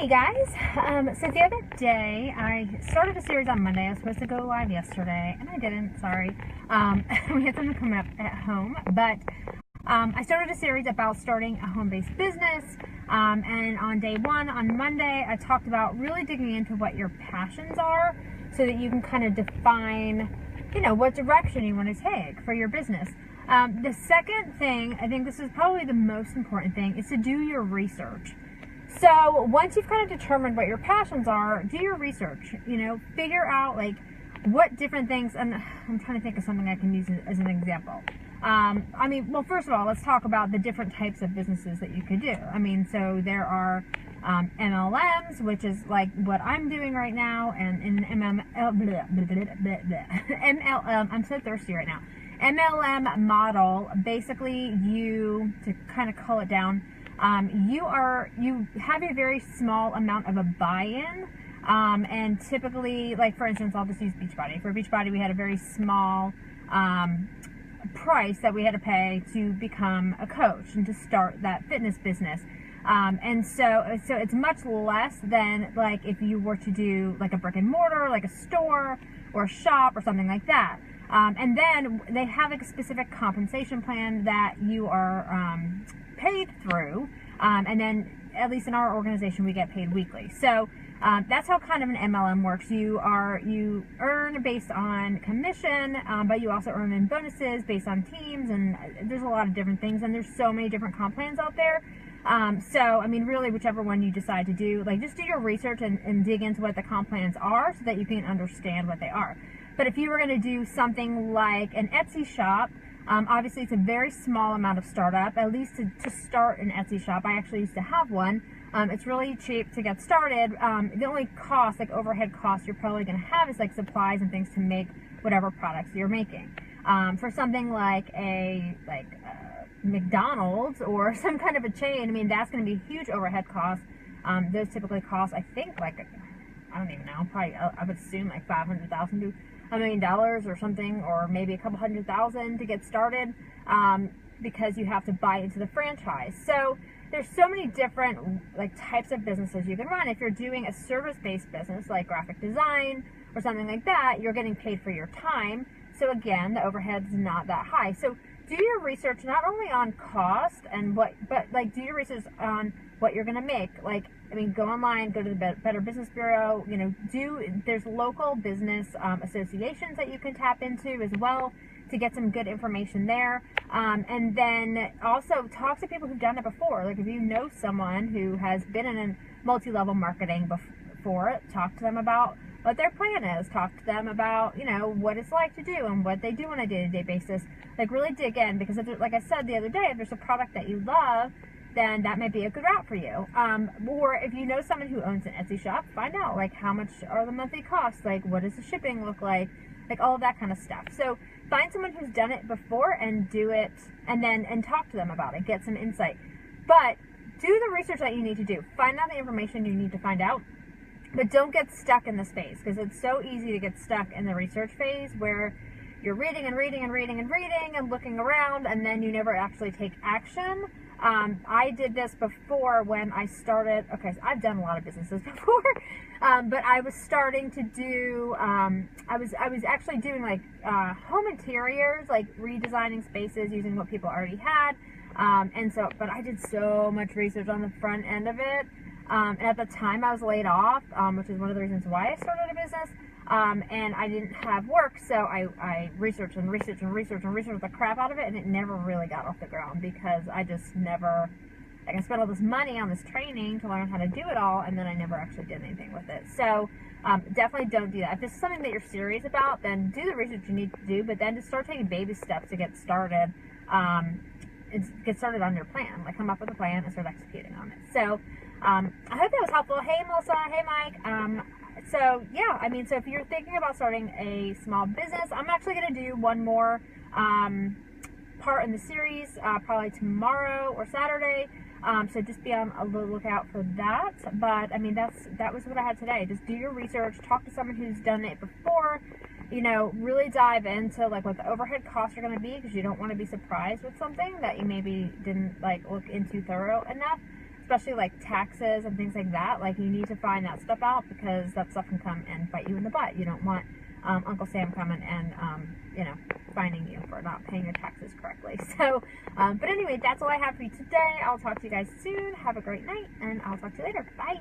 Hey guys, so the other day I started a series on Monday. I was supposed to go live yesterday and I didn't, sorry. We had something coming up at home, but I started a series about starting a home-based business, and on day one, on Monday, I talked about really digging into what your passions are so that you can kind of define, what direction you want to take for your business. The second thing, I think this is probably the most important thing, is to do your research. So once you've kind of determined what your passions are, do your research, figure out like what different things, and I'm trying to think of something I can use as an example. Well, first of all, let's talk about the different types of businesses that you could do. So there are MLMs, which is like what I'm doing right now, and in MLM, I'm so thirsty right now. MLM model, basically to kind of cull it down, you have a very small amount of a buy-in, and typically, like for instance, I'll just use Beachbody. For Beachbody, we had a very small price that we had to pay to become a coach and to start that fitness business. And so it's much less than like if you were to do like a brick and mortar, like a store or a shop or something like that. And then they have like a specific compensation plan that you are paid through, and then at least in our organization we get paid weekly. So that's how kind of an MLM works. You earn based on commission, but you also earn in bonuses based on teams, and there's a lot of different things, and there's so many different comp plans out there. Really whichever one you decide to do, like just do your research and dig into what the comp plans are so that you can understand what they are. But if you were going to do something like an Etsy shop, obviously it's a very small amount of startup, at least to start an Etsy shop. I actually used to have one. It's really cheap to get started. The only cost, like overhead cost you're probably going to have is like supplies and things to make whatever products you're making. For something like McDonald's or some kind of a chain, that's going to be huge overhead costs. Those typically cost, I think, I don't even know, probably, I would assume like $500,000 to $1 million or something, or maybe a couple $100,000 to get started, because you have to buy into the franchise. So there's so many different types of businesses you can run. If you're doing a service-based business like graphic design or something like that, you're getting paid for your time. So again, the overhead's not that high. So do your research not only on cost and but do your research on what you're going to make. Go online, go to the Better Business Bureau, there's local business associations that you can tap into as well to get some good information there. And then also talk to people who've done it before. Like if you know someone who has been in multi-level marketing before, talk to them about what their plan is. Talk to them about, what it's like to do and what they do on a day-to-day basis. Really dig in, because like I said the other day, if there's a product that you love, then that may be a good route for you. Or if you know someone who owns an Etsy shop, find out how much are the monthly costs, what does the shipping look like all of that kind of stuff. So find someone who's done it before and do it, and talk to them about it, get some insight. But do the research that you need to do. Find out the information you need to find out, but don't get stuck in this phase, because it's so easy to get stuck in the research phase where you're reading and reading and reading and reading and looking around, and then you never actually take action. I did this before when I started. Okay, so I've done a lot of businesses before, but I was starting to do. I was actually doing home interiors, redesigning spaces using what people already had, but I did so much research on the front end of it. And at the time I was laid off, which is one of the reasons why I started a business. And I didn't have work, so I researched the crap out of it, and it never really got off the ground, because I just never, I spent all this money on this training to learn how to do it all, and then I never actually did anything with it. So definitely don't do that. If this is something that you're serious about, then do the research you need to do, but then just start taking baby steps to get started. Get started on your plan. Come up with a plan and start executing on it. So I hope that was helpful. Hey Melissa, hey Mike. So yeah, so if you're thinking about starting a small business, I'm actually going to do one more part in the series, probably tomorrow or Saturday. So just be on a lookout for that. But that was what I had today. Just do your research, talk to someone who's done it before, really dive into what the overhead costs are going to be, because you don't want to be surprised with something that you maybe didn't look into thorough enough. especially like taxes and things like that. Like, you need to find that stuff out, because that stuff can come and bite you in the butt. You don't want Uncle Sam coming and you know, finding you for not paying your taxes correctly. So but anyway, that's all I have for you today. I'll talk to you guys soon. Have a great night, and I'll talk to you later. Bye.